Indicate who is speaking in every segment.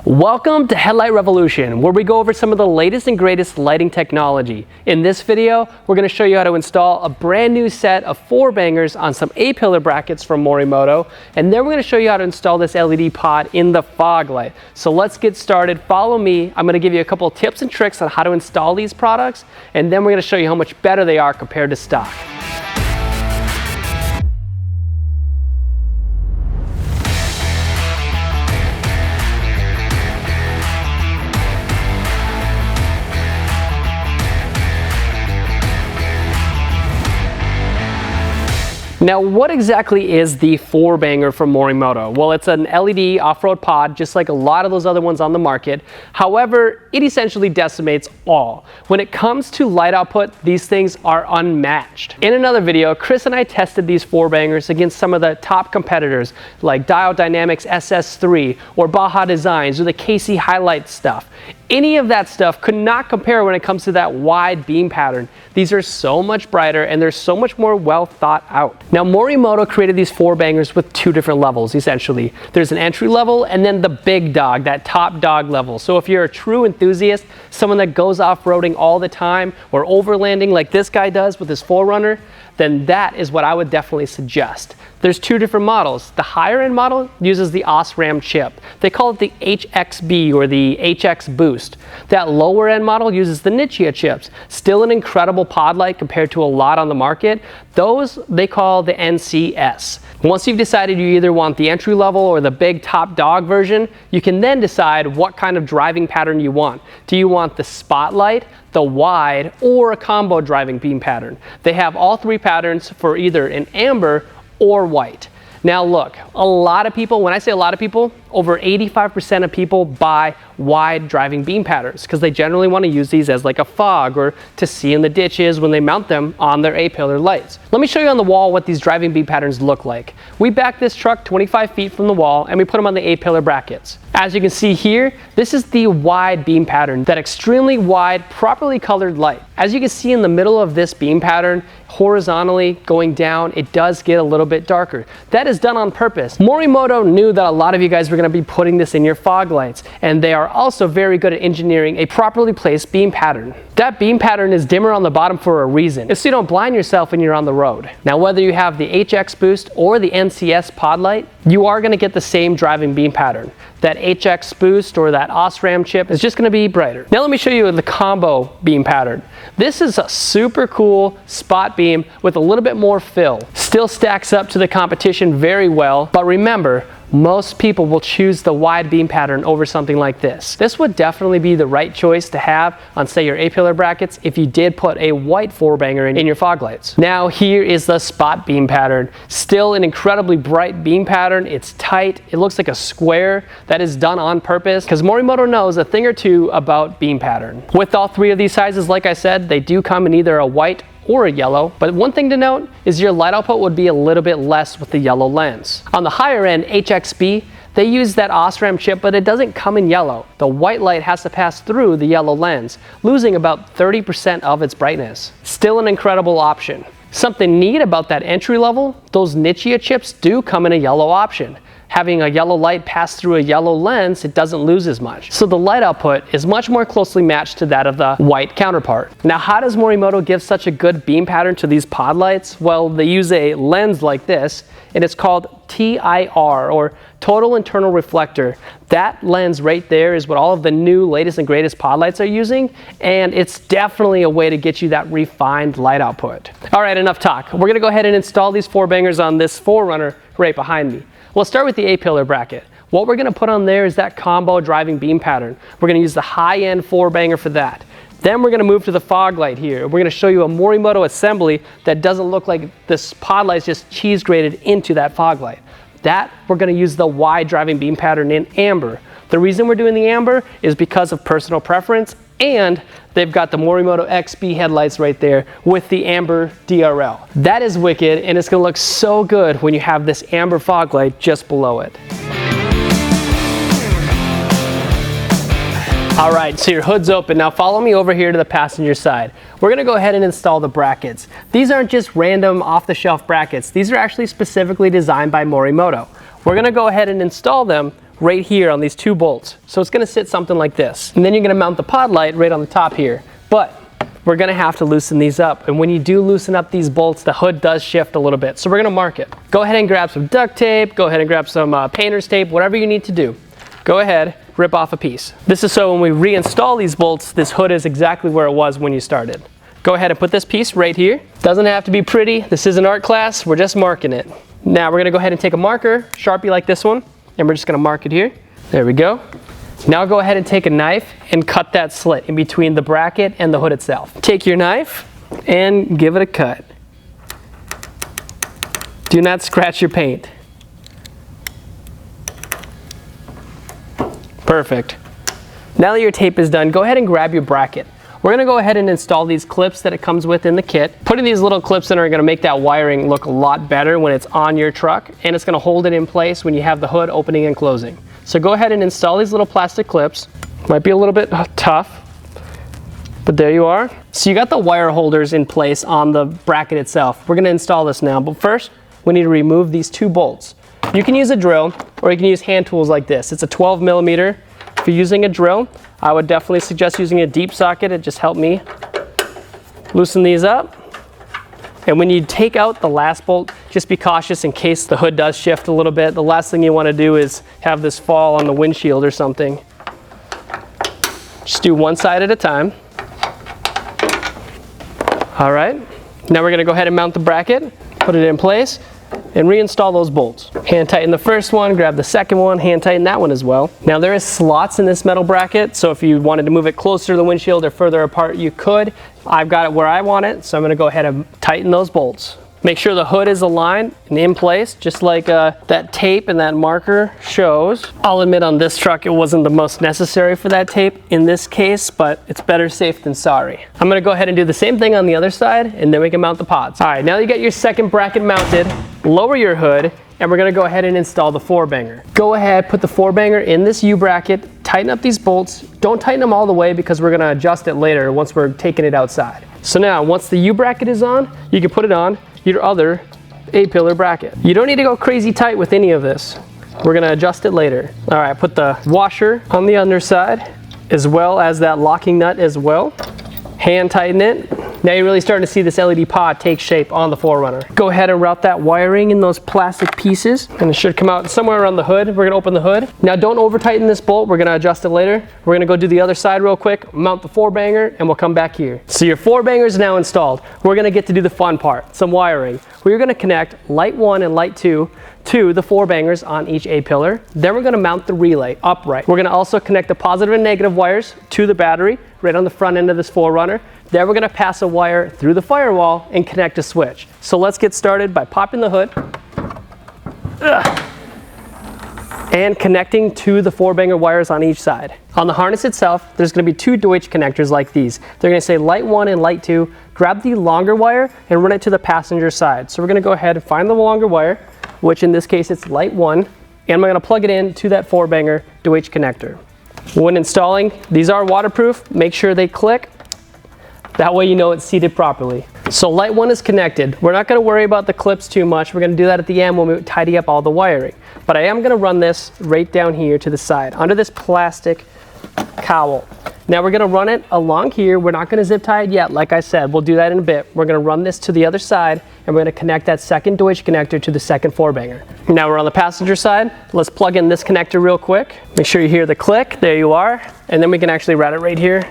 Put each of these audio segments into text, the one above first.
Speaker 1: Welcome to Headlight Revolution, where we go over some of the latest and greatest lighting technology. In this video, we're going to show you how to install a brand new set of 4Bangers on some A-pillar brackets from Morimoto, and then we're going to show you how to install this LED pod in the fog light. So let's get started. Follow me. I'm going to give you a couple of tips and tricks on how to install these products, and then we're going to show you how much better they are compared to stock. Now, what exactly is the 4Banger from Morimoto? Well, it's an LED off-road pod, just like a lot of those other ones on the market. However, it essentially decimates all. When it comes to light output, these things are unmatched. In another video, Chris and I tested these 4Bangers against some of the top competitors like Dial Dynamics SS3 or Baja Designs or the KC Highlight stuff. Any of that stuff could not compare when it comes to that wide beam pattern. These are so much brighter and they're so much more well thought out. Now, Morimoto created these 4Bangers with two different levels, essentially. There's an entry level and then the big dog, that top dog level. So if you're a true enthusiast, someone that goes off-roading all the time or overlanding like this guy does with his 4Runner, then that is what I would definitely suggest. There's two different models. The higher end model uses the OSRAM chip. They call it the HXB or the HX Boost. That lower end model uses the Nichia chips. Still an incredible pod light compared to a lot on the market. Those they call the NCS. Once you've decided you either want the entry level or the big top dog version, you can then decide what kind of driving pattern you want. Do you want the spotlight, the wide, or a combo driving beam pattern? They have all three patterns for either an amber or white. Now look, a lot of people, when I say a lot of people, over 85% of people buy wide driving beam patterns because they generally want to use these as like a fog or to see in the ditches when they mount them on their A-pillar lights. Let me show you on the wall what these driving beam patterns look like. We back this truck 25 feet from the wall and we put them on the A-pillar brackets. As you can see here, this is the wide beam pattern, that extremely wide, properly colored light. As you can see in the middle of this beam pattern, horizontally going down, it does get a little bit darker. That is done on purpose. Morimoto knew that a lot of you guys were going to be putting this in your fog lights, and they are also very good at engineering a properly placed beam pattern. That beam pattern is dimmer on the bottom for a reason. It's so you don't blind yourself when you're on the road. Now, whether you have the HX Boost or the NCS pod light, you are going to get the same driving beam pattern. That HX Boost or that OSRAM chip is just going to be brighter. Now let me show you the combo beam pattern. This is a super cool spot beam with a little bit more fill. Still stacks up to the competition very well, but remember, most people will choose the wide beam pattern over something like this. This would definitely be the right choice to have on, say, your A-pillar brackets if you did put a white 4Banger in your fog lights. Now here is the spot beam pattern. Still an incredibly bright beam pattern. It's tight. It looks like a square. That is done on purpose because Morimoto knows a thing or two about beam pattern. With all three of these sizes, like I said, they do come in either a white or a yellow, but one thing to note is your light output would be a little bit less with the yellow lens. On the higher end HXB, they use that OSRAM chip, but it doesn't come in yellow. The white light has to pass through the yellow lens, losing about 30% of its brightness. Still an incredible option. Something neat about that entry level, those Nichia chips do come in a yellow option. Having a yellow light pass through a yellow lens, it doesn't lose as much. So the light output is much more closely matched to that of the white counterpart. Now, how does Morimoto give such a good beam pattern to these pod lights? Well, they use a lens like this, and it's called TIR, or Total Internal Reflector. That lens right there is what all of the new latest and greatest pod lights are using, and it's definitely a way to get you that refined light output. All right, enough talk. We're gonna go ahead and install these 4Bangers on this 4Runner right behind me. We'll start with the A-pillar bracket. What we're going to put on there is that combo driving beam pattern. We're going to use the high-end 4Banger for that. Then we're going to move to the fog light here. We're going to show you a Morimoto assembly that doesn't look like this pod light is just cheese grated into that fog light. That we're going to use the wide driving beam pattern in amber. The reason we're doing the amber is because of personal preference, and they've got the Morimoto XB headlights right there with the amber DRL. That is wicked, and it's going to look so good when you have this amber fog light just below it. All right, so your hood's open. Now follow me over here to the passenger side. We're gonna go ahead and install the brackets. These aren't just random off-the-shelf brackets. These are actually specifically designed by Morimoto. We're gonna go ahead and install them right here on these 2 bolts. So it's gonna sit something like this. And then you're gonna mount the pod light right on the top here. But we're gonna have to loosen these up. And when you do loosen up these bolts, the hood does shift a little bit. So we're gonna mark it. Go ahead and grab some duct tape, go ahead and grab some painter's tape, whatever you need to do. Go ahead, rip off a piece. This is so when we reinstall these bolts, this hood is exactly where it was when you started. Go ahead and put this piece right here. Doesn't have to be pretty. This is an art class, we're just marking it. Now we're gonna go ahead and take a marker, Sharpie like this one, and we're just gonna mark it here. There we go. Now go ahead and take a knife and cut that slit in between the bracket and the hood itself. Take your knife and give it a cut. Do not scratch your paint. Perfect. Now that your tape is done, go ahead and grab your bracket. We're gonna go ahead and install these clips that it comes with in the kit. Putting these little clips in are gonna make that wiring look a lot better when it's on your truck, and it's gonna hold it in place when you have the hood opening and closing. So go ahead and install these little plastic clips. Might be a little bit tough, but there you are. So you got the wire holders in place on the bracket itself. We're gonna install this now, but first we need to remove these 2 bolts. You can use a drill or you can use hand tools like this. It's a 12 millimeter. If you're using a drill, I would definitely suggest using a deep socket. It just helped me loosen these up. And when you take out the last bolt, just be cautious in case the hood does shift a little bit. The last thing you want to do is have this fall on the windshield or something. Just do one side at a time. All right, now we're going to go ahead and mount the bracket, put it in place, and reinstall those bolts. Hand tighten the first one, grab the second one, hand tighten that one as well. Now there is slots in this metal bracket, so if you wanted to move it closer to the windshield or further apart, you could. I've got it where I want it, so I'm gonna go ahead and tighten those bolts. Make sure the hood is aligned and in place, just like that tape and that marker shows. I'll admit on this truck it wasn't the most necessary for that tape in this case, but it's better safe than sorry. I'm gonna go ahead and do the same thing on the other side, and then we can mount the pods. All right, now you got your second bracket mounted, lower your hood, and we're gonna go ahead and install the 4Banger. Go ahead, put the 4Banger in this U-bracket, tighten up these bolts. Don't tighten them all the way because we're gonna adjust it later once we're taking it outside. So now, once the U-bracket is on, you can put it on your other A-pillar bracket. You don't need to go crazy tight with any of this. We're gonna adjust it later. All right, put the washer on the underside as well as that locking nut as well. Hand tighten it. Now you're really starting to see this LED pod take shape on the 4Runner. Go ahead and route that wiring in those plastic pieces, and it should come out somewhere around the hood. We're gonna open the hood. Now don't over tighten this bolt. We're gonna adjust it later. We're gonna go do the other side real quick, mount the 4Banger, and we'll come back here. So your 4Banger is now installed. We're gonna get to do the fun part, some wiring. We're gonna connect light 1 and light 2 to the 4Bangers on each A-pillar. Then we're gonna mount the relay upright. We're gonna also connect the positive and negative wires to the battery right on the front end of this 4Runner. Then we're gonna pass a wire through the firewall and connect a switch. So let's get started by popping the hood and connecting to the 4Banger wires on each side. On the harness itself, there's gonna be 2 Deutsch connectors like these. They're gonna say light 1 and light 2. Grab the longer wire and run it to the passenger side. So we're gonna go ahead and find the longer wire, which in this case it's light 1, and I'm gonna plug it in to that 4Banger Deutsch connector. When installing, these are waterproof. Make sure they click. That way you know it's seated properly. So light 1 is connected. We're not gonna worry about the clips too much. We're gonna do that at the end when we tidy up all the wiring. But I am gonna run this right down here to the side, under this plastic cowl. Now we're gonna run it along here. We're not gonna zip tie it yet. Like I said, we'll do that in a bit. We're gonna run this to the other side, and we're gonna connect that second Deutsch connector to the second 4Banger. Now we're on the passenger side. Let's plug in this connector real quick. Make sure you hear the click. There you are. And then we can actually route it right here,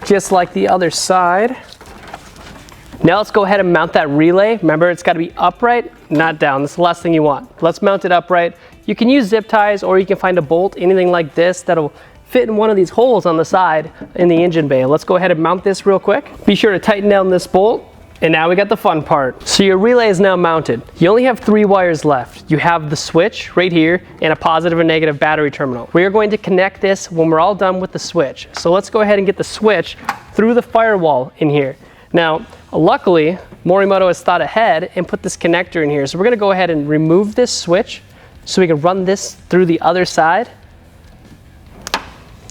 Speaker 1: just like the other side. Now let's go ahead and mount that relay. Remember, it's gotta be upright, not down. That's the last thing you want. Let's mount it upright. You can use zip ties, or you can find a bolt, anything like this that'll fit in one of these holes on the side in the engine bay. Let's go ahead and mount this real quick. Be sure to tighten down this bolt. And now we got the fun part. So your relay is now mounted. You only have 3 wires left. You have the switch right here and a positive and negative battery terminal. We are going to connect this when we're all done with the switch. So let's go ahead and get the switch through the firewall in here. Now, luckily, Morimoto has thought ahead and put this connector in here. So we're gonna go ahead and remove this switch so we can run this through the other side.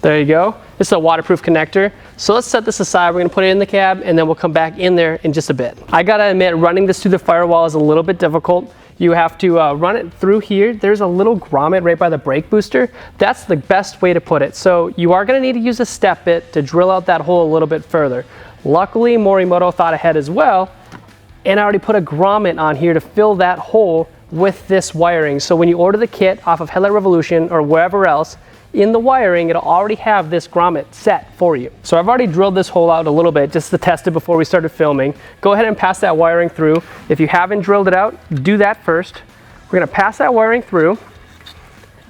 Speaker 1: There you go. This is a waterproof connector. So let's set this aside. We're gonna put it in the cab, and then we'll come back in there in just a bit. I gotta admit, running this through the firewall is a little bit difficult. you have to run it through here. There's a little grommet right by the brake booster. That's the best way to put it. So you are going to need to use a step bit to drill out that hole a little bit further. Luckily, Morimoto thought ahead as well, and I already put a grommet on here to fill that hole with this wiring. So when you order the kit off of Headlight Revolution or wherever else, in the wiring, it'll already have this grommet set for you. So I've already drilled this hole out a little bit just to test it before we started filming. Go ahead and pass that wiring through. If you haven't drilled it out, do that first. We're gonna pass that wiring through,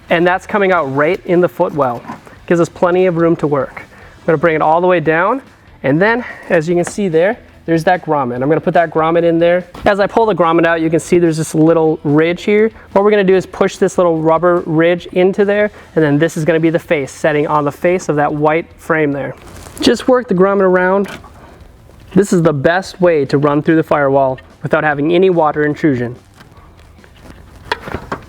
Speaker 1: and that's coming out right in the footwell. Gives us plenty of room to work. I'm gonna bring it all the way down, and then, as you can see there's that grommet. I'm gonna put that grommet in there. As I pull the grommet out, you can see there's this little ridge here. What we're gonna do is push this little rubber ridge into there, and then this is gonna be the face, setting on the face of that white frame there. Just work the grommet around. This is the best way to run through the firewall without having any water intrusion.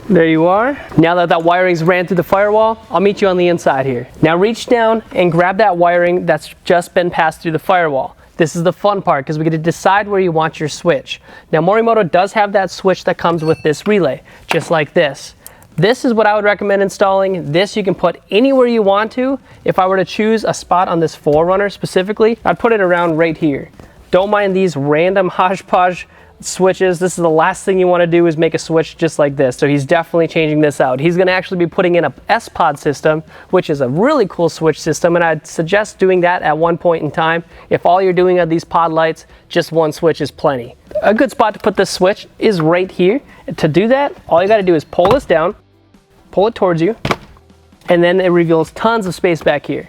Speaker 1: There you are. Now that that wiring's ran through the firewall, I'll meet you on the inside here. Now reach down and grab that wiring that's just been passed through the firewall. This is the fun part because we get to decide where you want your switch. Now Morimoto does have that switch that comes with this relay, just like this. This is what I would recommend installing. This you can put anywhere you want to. If I were to choose a spot on this 4Runner specifically, I'd put it around right here. Don't mind these random hodgepodge switches. This is the last thing you want to do is make a switch just like this. So he's definitely changing this out. He's going to actually be putting in a S-Pod system, which is a really cool switch system, and I'd suggest doing that at one point in time. If all you're doing are these pod lights, just one switch is plenty. A good spot to put this switch is right here. To do that, all you got to do is pull this down, pull it towards you, and then it reveals tons of space back here.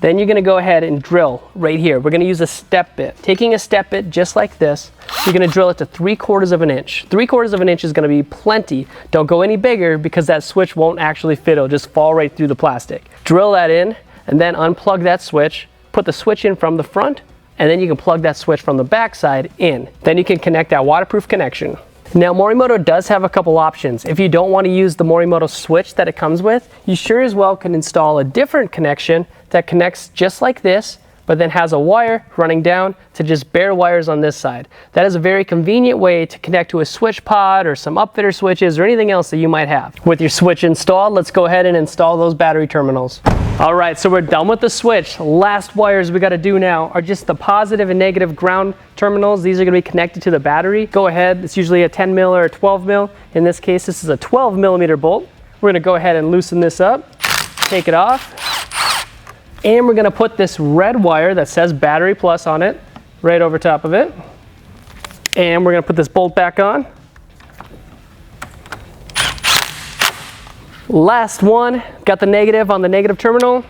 Speaker 1: Then you're gonna go ahead and drill right here. We're gonna use a step bit. Taking a step bit just like this, you're gonna drill it to 3/4 of an inch. 3/4 of an inch is gonna be plenty. Don't go any bigger because that switch won't actually fit. It'll just fall right through the plastic. Drill that in and then unplug that switch. Put the switch in from the front, and then you can plug that switch from the back side in. Then you can connect that waterproof connection. Now Morimoto does have a couple options. If you don't want to use the Morimoto switch that it comes with, you sure as well can install a different connection that connects just like this, but then has a wire running down to just bare wires on this side. That is a very convenient way to connect to a switch pod or some upfitter switches or anything else that you might have. With your switch installed, let's go ahead and install those battery terminals. All right, so we're done with the switch. Last wires we got to do now are just the positive and negative ground terminals. These are going to be connected to the battery. Go ahead, it's usually a 10 mil or a 12 mil. In this case, this is a 12 millimeter bolt. We're going to go ahead and loosen this up, take it off, and we're going to put this red wire that says battery plus on it right over top of it. And we're going to put this bolt back on. Last one, got the negative on the negative terminal.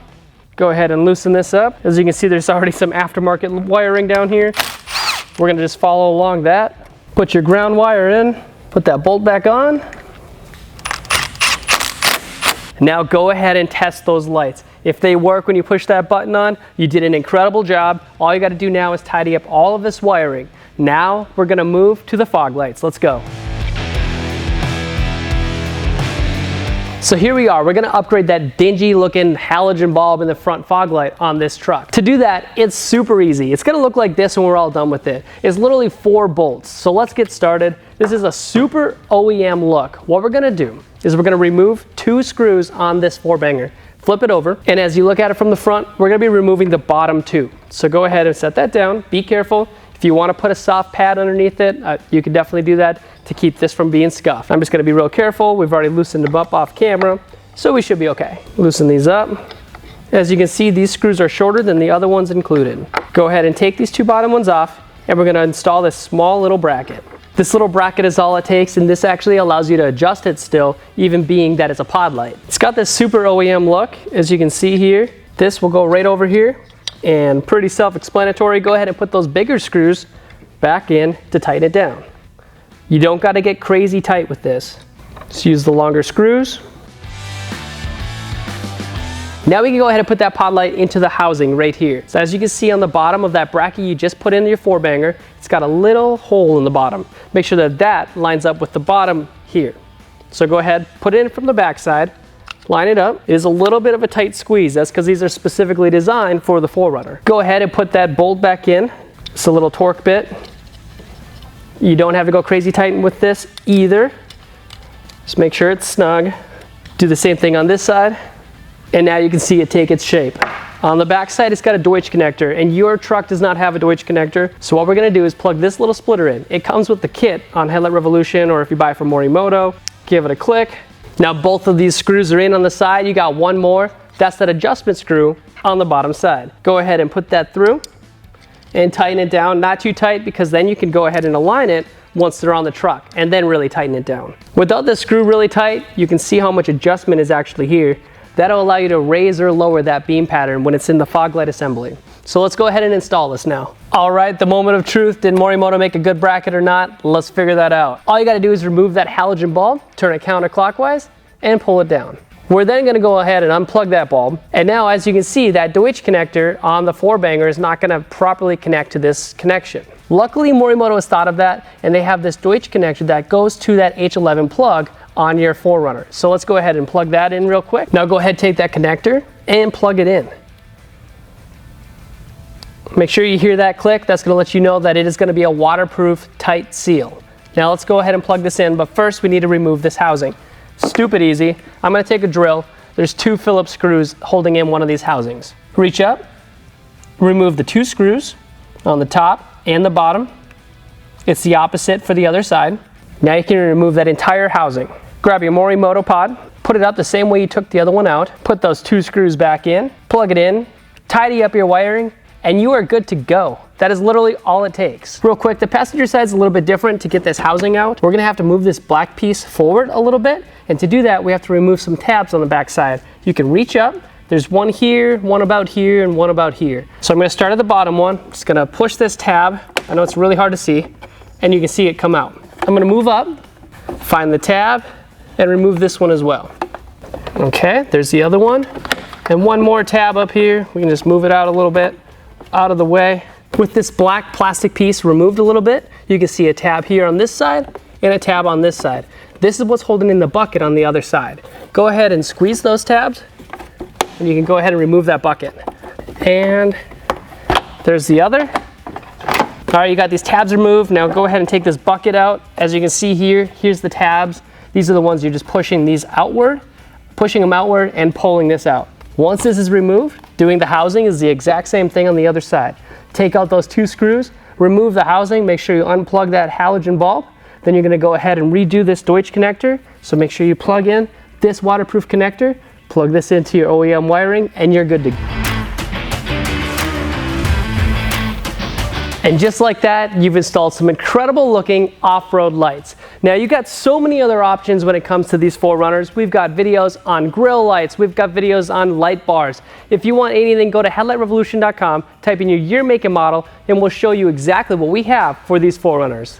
Speaker 1: Go ahead and loosen this up. As you can see, there's already some aftermarket wiring down here. We're gonna just follow along that. Put your ground wire in, put that bolt back on. Now go ahead and test those lights. If they work when you push that button on, you did an incredible job. All you gotta do now is tidy up all of this wiring. Now we're gonna move to the fog lights. Let's go. So here we are, we're gonna upgrade that dingy looking halogen bulb in the front fog light on this truck. To do that, it's super easy. It's gonna look like this when we're all done with it. It's literally 4 bolts. So let's get started. This is a super OEM look. What we're gonna do is we're gonna remove 2 screws on this 4Banger. Flip it over, and as you look at it from the front, we're gonna be removing the bottom 2. So go ahead and set that down. Be careful. If you wanna put a soft pad underneath it, you can definitely do that to keep this from being scuffed. I'm just gonna be real careful. We've already loosened them up off camera, so we should be okay. Loosen these up. As you can see, these screws are shorter than the other ones included. Go ahead and take these 2 bottom ones off, and we're gonna install this small little bracket. This little bracket is all it takes, and this actually allows you to adjust it still, even being that it's a pod light. It's got this super OEM look, as you can see here. This will go right over here, and pretty self-explanatory. Go ahead and put those bigger screws back in to tighten it down. You don't got to get crazy tight with this. Just use the longer screws. Now we can go ahead and put that pod light into the housing right here. So as you can see on the bottom of that bracket you just put in your 4Banger, it's got a little hole in the bottom. Make sure that that lines up with the bottom here. So go ahead, put it in from the back side, line it up. It is a little bit of a tight squeeze. That's because these are specifically designed for the 4Runner. Go ahead and put that bolt back in. It's a little torque bit. You don't have to go crazy tight with this either. Just make sure it's snug. Do the same thing on this side. And now you can see it take its shape. On the back side, it's got a Deutsch connector, and your truck does not have a Deutsch connector. So what we're gonna do is plug this little splitter in. It comes with the kit on Headlight Revolution, or if you buy it from Morimoto, give it a click. Now both of these screws are in on the side. You got one more. That's that adjustment screw on the bottom side. Go ahead and put that through and tighten it down. Not too tight, because then you can go ahead and align it once they're on the truck, and then really tighten it down. Without the screw really tight, you can see how much adjustment is actually here. That'll allow you to raise or lower that beam pattern when it's in the fog light assembly. So let's go ahead and install this now. All right, the moment of truth. Did Morimoto make a good bracket or not? Let's figure that out. All you gotta do is remove that halogen bulb, turn it counterclockwise, and pull it down. We're then gonna go ahead and unplug that bulb. And now, as you can see, that Deutsch connector on the 4Banger is not gonna properly connect to this connection. Luckily, Morimoto has thought of that, and they have this Deutsch connector that goes to that H11 plug on your 4Runner. So let's go ahead and plug that in real quick. Now go ahead, take that connector and plug it in. Make sure you hear that click. That's gonna let you know that it is gonna be a waterproof, tight seal. Now let's go ahead and plug this in, but first we need to remove this housing. Stupid easy. I'm gonna take a drill. There's 2 Phillips screws holding in one of these housings. Reach up, remove the 2 screws on the top and the bottom. It's the opposite for the other side. Now you can remove that entire housing. Grab your Morimoto pod, put it up the same way you took the other one out, put those 2 screws back in, plug it in, tidy up your wiring, and you are good to go. That is literally all it takes. Real quick, the passenger side is a little bit different. To get this housing out, we're gonna have to move this black piece forward a little bit, and to do that, we have to remove some tabs on the back side. You can reach up, there's one here, one about here, and one about here. So I'm gonna start at the bottom one, just gonna push this tab. I know it's really hard to see, and you can see it come out. I'm gonna move up, find the tab, and remove this one as well. Okay, there's the other one. And one more tab up here. We can just move it out a little bit, out of the way. With this black plastic piece removed a little bit, you can see a tab here on this side and a tab on this side. This is what's holding in the bucket on the other side. Go ahead and squeeze those tabs, and you can go ahead and remove that bucket. And there's the other. All right, you got these tabs removed. Now go ahead and take this bucket out. As you can see here, here's the tabs. These are the ones you're just pushing these outward, pushing them outward and pulling this out. Once this is removed, doing the housing is the exact same thing on the other side. Take out those 2 screws, remove the housing, make sure you unplug that halogen bulb. Then you're gonna go ahead and redo this Deutsch connector. So make sure you plug in this waterproof connector, plug this into your OEM wiring, and you're good to go. And just like that, you've installed some incredible looking off-road lights. Now you got so many other options when it comes to these 4Runners. We've got videos on grill lights, we've got videos on light bars. If you want anything, go to headlightrevolution.com, type in your year, make, and model, and we'll show you exactly what we have for these 4Runners.